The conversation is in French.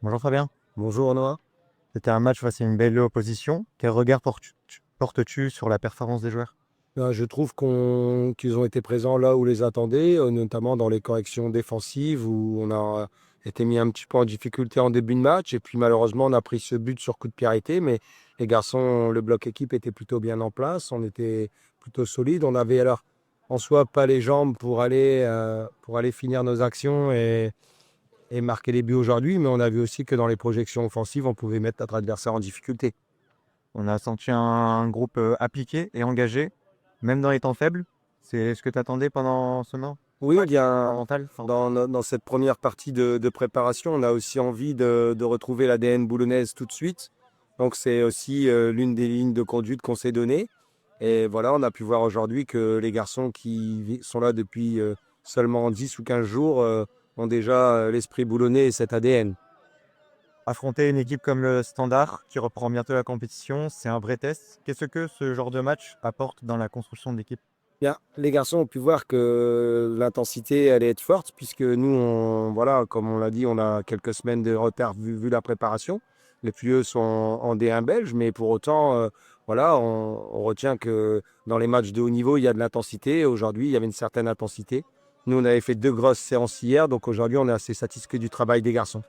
Bonjour Fabien. Bonjour Noah. C'était un match face à une belle opposition. Quel regard portes-tu sur la performance des joueurs? Je trouve qu'ils ont été présents là où les attendait, notamment dans les corrections défensives où on a été mis un petit peu en difficulté en début de match. Et puis malheureusement, on a pris ce but sur coup de pied arrêté. Mais les garçons, le bloc équipe était plutôt bien en place. On était plutôt solide. On avait alors en soi pas les jambes pour aller finir nos actions et marquer les buts aujourd'hui. Mais on a vu aussi que dans les projections offensives, on pouvait mettre notre adversaire en difficulté. On a senti un groupe appliqué et engagé, même dans les temps faibles. C'est ce que tu attendais pendant ce match? Oui, Ouais. bien, Mental? dans cette première partie de préparation, on a aussi envie de retrouver l'ADN boulonnaise tout de suite. Donc, c'est aussi l'une des lignes de conduite qu'on s'est donnée. Et voilà, on a pu voir aujourd'hui que les garçons qui sont là depuis seulement 10 ou 15 jours ont déjà l'esprit boulonnais et cet ADN. Affronter une équipe comme le Standard, qui reprend bientôt la compétition, c'est un vrai test. Qu'est-ce que ce genre de match apporte dans la construction de l'équipe? Bien, les garçons ont pu voir que l'intensité allait être forte, puisque nous, voilà, comme on l'a dit, on a quelques semaines de retard vu la préparation. Les plus eux sont en D1 belge, mais pour autant, voilà, on retient que dans les matchs de haut niveau, il y a de l'intensité. Aujourd'hui, il y avait une certaine intensité. Nous, on avait fait deux grosses séances hier, donc aujourd'hui, on est assez satisfait du travail des garçons.